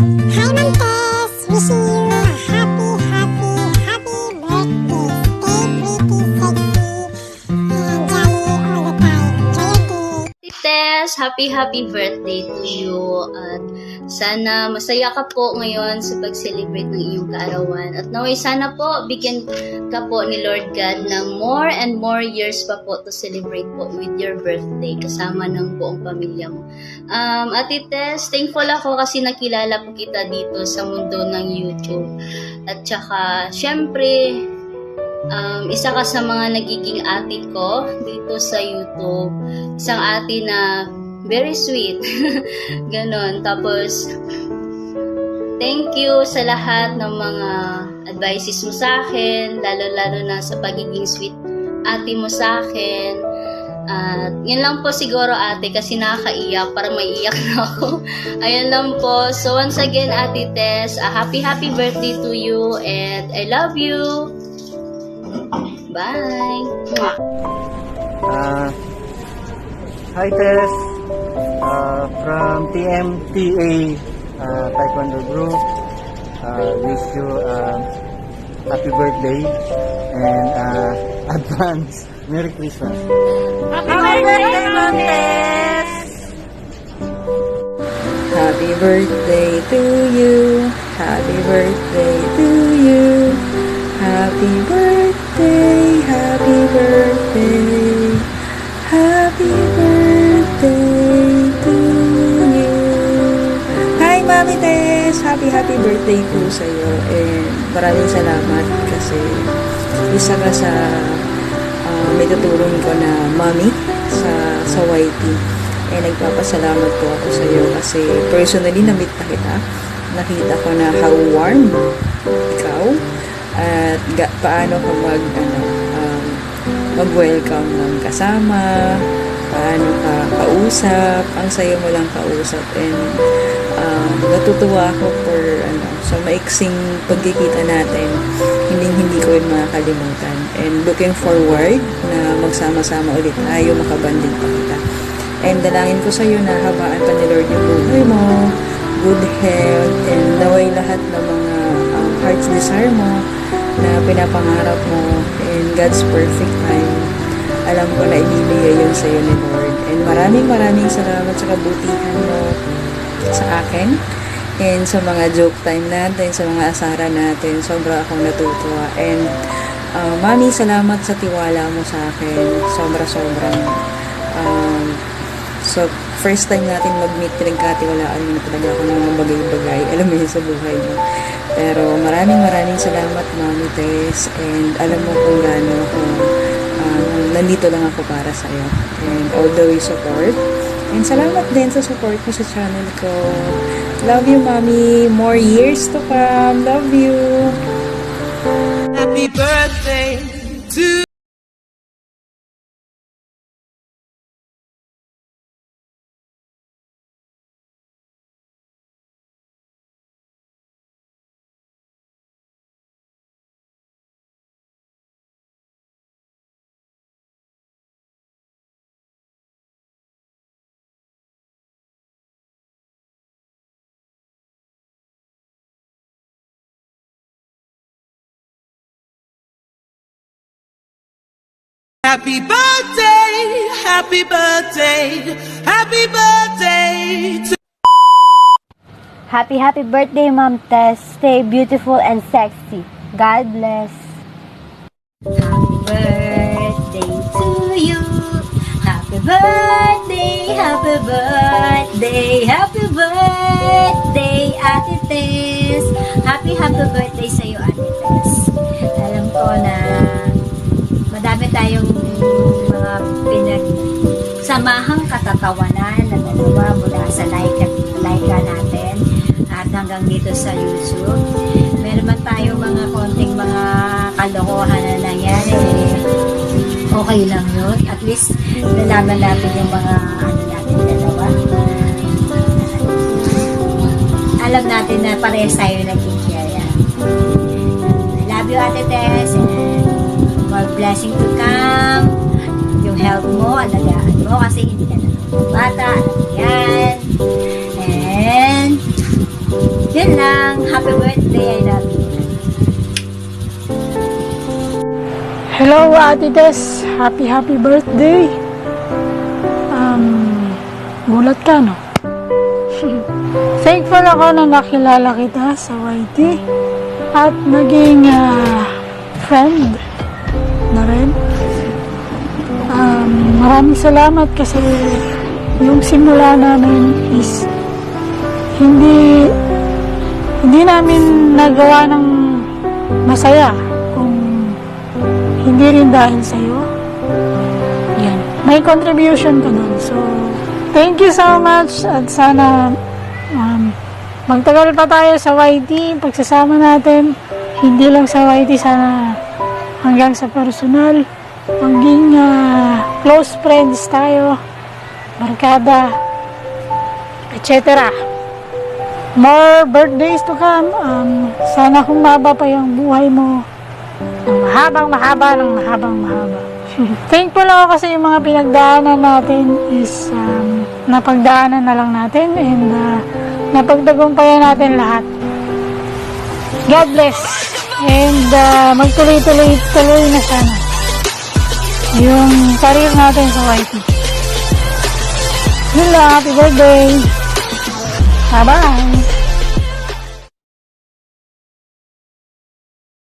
Hi Ma'am Tess! Wishing you a happy, happy, happy birthday. Stay pretty, sexy, and jolly all the time. Enjoy your day. Tess, happy birthday to you at sana masaya ka po ngayon sa pag-celebrate ng iyong kaarawan at naway sana po bigyan ka po ni Lord God ng more and more years pa po to celebrate po with your birthday kasama ng buong pamilya mo. Ate Tess, thankful ako kasi nakilala po kita dito sa mundo ng YouTube at saka syempre isa ka sa mga nagiging ate ko dito sa YouTube. Isang ate na very sweet. Ganon. Tapos, thank you sa lahat ng mga advices mo sa akin, lalo-lalo na sa pagiging sweet ate mo sa akin. At yun lang po siguro ate kasi nakakaiyak, parang maiiyak na ako. Ayan lang po. So once again Ate Tess, happy birthday to you and I love you. Bye! Hi Tess, from TMTA Taekwondo Group, wish you happy birthday and advance Merry Christmas. Happy birthday, Ma'am Tess! Happy birthday to you. Happy birthday to you. Happy birthday, happy birthday. Happy birthday to you. Hi, Mami Tess! Happy birthday po sa iyo. And maraming salamat kasi isa ka sa may tutulong ko na mami sa YT. Eh, nagpapasalamat po ako sa iyo kasi personally na-meet na kita. Nakita ko na how warm ikaw at paano ka mag-welcome ng kasama, paano ka kausap, ang sayo mo lang kausap, and natutuwa ako for sa maiksing pagkikita natin, hindi ko yun makakalimutan, and looking forward na magsama-sama ulit tayo, makabanding pa kita, and dalangin ko sa'yo na habaan pa ni Lord yung buhay mo, good health, and naway lahat ng mga heart's desire mo na pinapangarap mo in God's perfect time. Alam ko na ibibigay yun sa'yo ni Lord. And maraming salamat sa kabutihan mo sa akin and sa mga joke time natin, sa mga asara natin. Sobra akong natutuwa. And Mami, salamat sa tiwala mo sa akin. Sobrang so first time natin mag-meet, pinagkatiwalaan mo na talaga ako ng mga bagay-bagay. Alam mo yun sa buhay mo. Pero maraming salamat, Mami Tess. And alam mo kung gaano ako, nandito lang ako para sa iyo. And all the way support. And salamat din sa support mo sa channel ko. Love you, Mami. More years to come. Love you. Happy birthday to Happy birthday, happy birthday, happy birthday to Happy birthday, Mom Tess. Stay beautiful and sexy. God bless. Happy birthday to you. Happy birthday, happy birthday, happy birthday, Ate Tess. Happy birthday sa iyo, Ate Tess. Alam ko na madami tayong mga pinagsamahang katatawanan na dalawa mula sa Laika natin at hanggang dito sa YouTube. Meron man tayong mga konting mga kalokohan na nangyari, okay lang yun. At least nalaman natin yung mga natin dalawa. Alam natin na parehas tayo nagkikiyaya. I love you, Ate Tess, and more blessing to come. Yung health mo, alagaan mo kasi hindi ka na bata, yan. And Yun lang. Happy birthday, I love you. Hello, Ate Tess. Happy birthday. Gulat ka, no? Thankful ako na nakilala kita sa YT at naging friend na rin. Maraming salamat kasi yung simula namin is hindi namin nagawa ng masaya kung hindi rin dahil sa'yo. Yan. May contribution ka nun. So, thank you so much at sana magtagal pa tayo sa YT. Pagsasama natin, hindi lang sa YT, sana hanggang sa personal. Maging close friends tayo, barkada, etc. More birthdays to come. Sana humaba pa yung buhay mo ng mahaba. Thankful ako kasi yung mga pinagdaanan natin is napagdaanan na lang natin and napagtagumpayan natin lahat. God bless and magtuloy na sana yung career natin sa YT. Yun lang, happy birthday. Bye-bye.